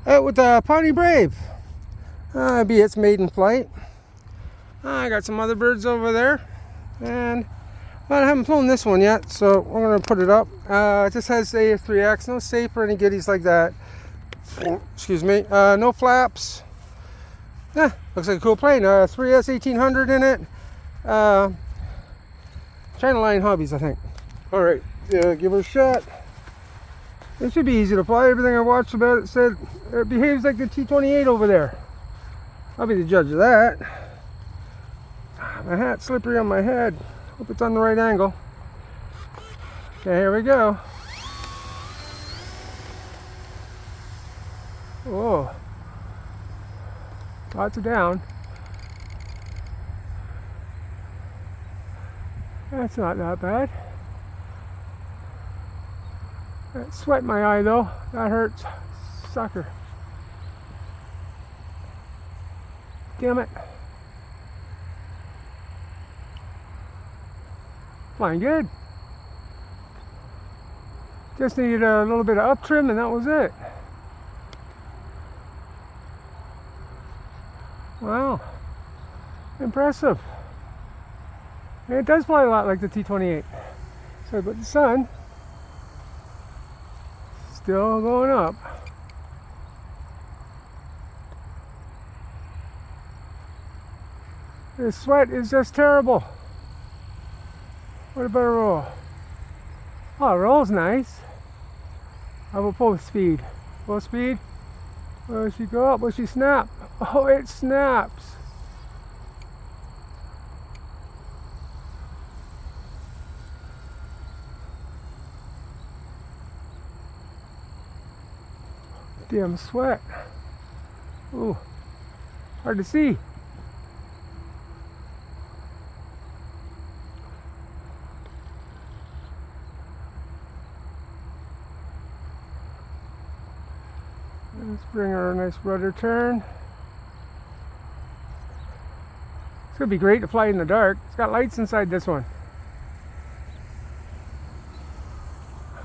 Out with the Pawnnie Brave. Be its Maiden Flight. I got some other birds over there, and I haven't flown this one yet, so we're going to put it up. It just has a 3X, no safe or any goodies like that. Excuse me. No flaps. Looks like a cool plane. 3S 1800 in it. China Line Hobbies, I think. All right, give it a shot. It should be easy to fly. Everything I watched about it said it behaves like the T-28 over there. I'll be the judge of that. My hat's slippery on my head. Hope it's on the right angle. Okay, here we go. Whoa. Lots of down. That's not that bad. That sweat in my eye though. That hurts. Sucker. Damn it. Flying good. Just needed a little bit of up trim and that was it. Wow. Impressive. And it does fly a lot like the T-28. So, but the sun still going up. This sweat is just terrible. What about a roll? Oh, a roll's nice. How about full speed? Full speed? Will she go up? Will she snap? Oh, it snaps. Damn sweat. Ooh, hard to see. Let's bring her a nice rudder turn. It's gonna be great to fly in the dark. It's got lights inside this one.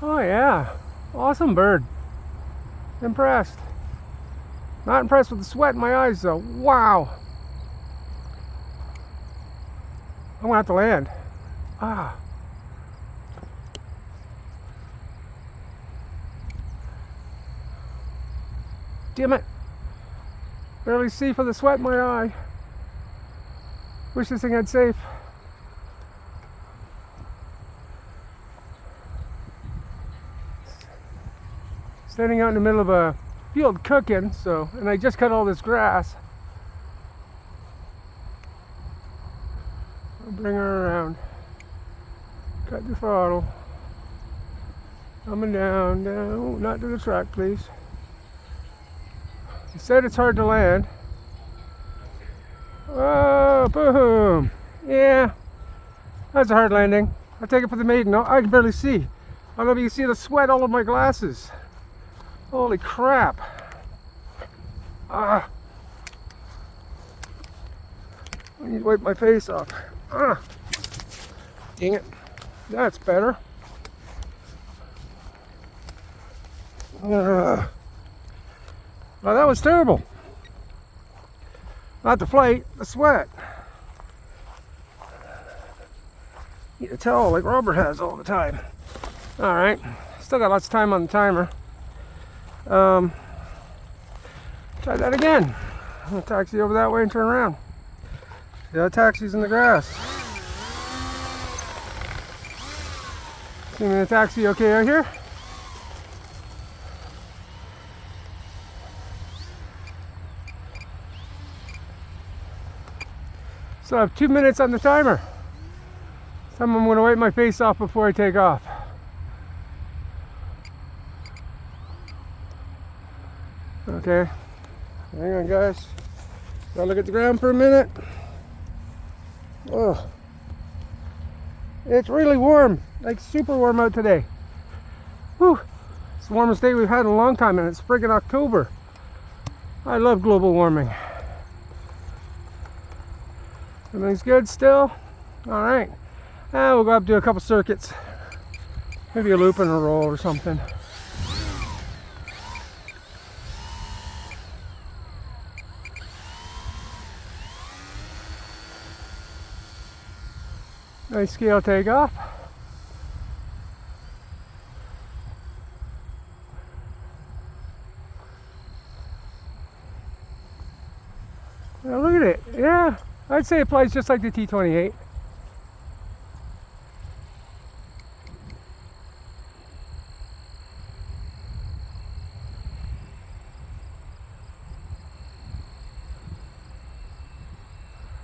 Oh yeah, awesome bird. Impressed. Not impressed with the sweat in my eyes though. Wow. I'm gonna have to land. Damn it. Barely see for the sweat in my eye. Wish this thing had safe. Standing out in the middle of a field cooking, and I just cut all this grass. I'll bring her around. Cut the throttle. Coming down, down, not to the track, please. You said it's hard to land. Oh, boom! Yeah, that's a hard landing. I'll take it for the maiden. No, I can barely see. I don't know if you can see the sweat all over my glasses. Holy crap. I need to wipe my face off. Dang it. That's better. Well, that was terrible. Not the flight, the sweat. Need a towel like Robert has all the time. Alright, still got lots of time on the timer. Try that again. I'm gonna taxi over that way and turn around. Yeah, taxi's in the grass. See me in the taxi okay out here? So I have 2 minutes on the timer. I'm going to wipe my face off before I take off. Okay, hang on guys. Gotta look at the ground for a minute. Oh, it's really warm, like super warm out today. Whew, it's the warmest day we've had in a long time, and it's friggin' October. I love global warming. Everything's good still? Alright. We'll go up and do a couple circuits. Maybe a loop and a roll or something. Nice scale takeoff. Now look at it. Yeah, I'd say it flies just like the T-28.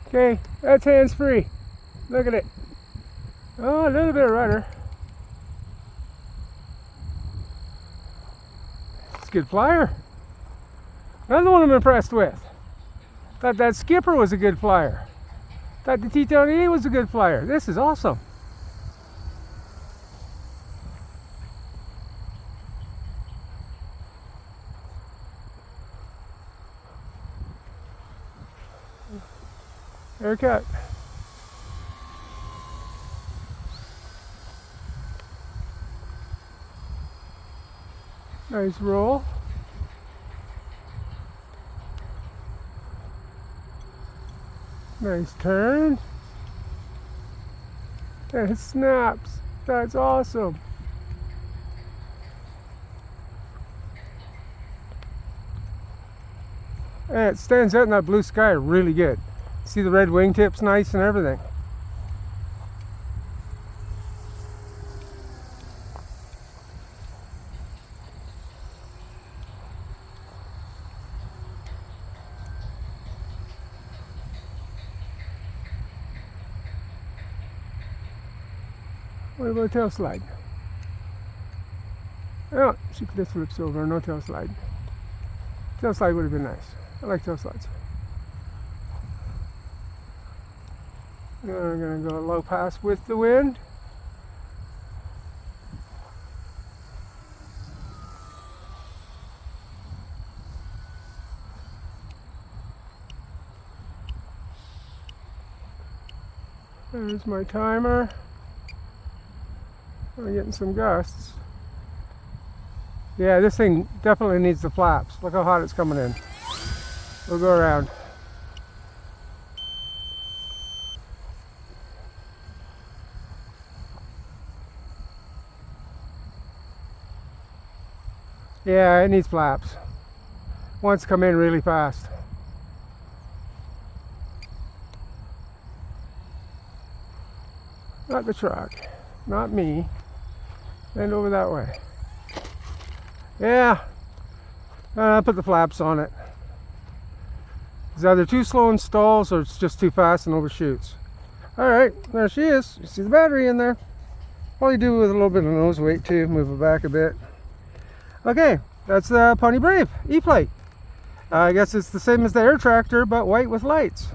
Okay, that's hands-free. Look at it. Oh, a little bit of rudder. It's a good flyer. Another one I'm impressed with. Thought that skipper was a good flyer. Thought the T-28 was a good flyer. This is awesome. Haircut. Nice roll. Nice turn. And it snaps. That's awesome. And it stands out in that blue sky really good. See the red wingtips nice and everything. What about tail slide? Oh, she just flips over, no tail slide. Tail slide would have been nice. I like tail slides. Now I'm going to go low pass with the wind. There's my timer. I'm getting some gusts. Yeah, this thing definitely needs the flaps. Look how hot it's coming in. We'll go around. Yeah, it needs flaps. Wants to come in really fast. Not the truck, not me. Bend over that way. Yeah, put the flaps on it. It's either too slow in stalls or it's just too fast and overshoots. Alright, there she is. You see the battery in there. Probably do with a little bit of nose weight too, move it back a bit. Okay, that's the Pawnnie Brave E-Flight. I guess it's the same as the Air Tractor, but white with lights.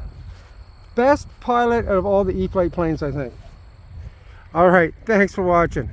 Best pilot out of all the E-Flight planes, I think. Alright, thanks for watching.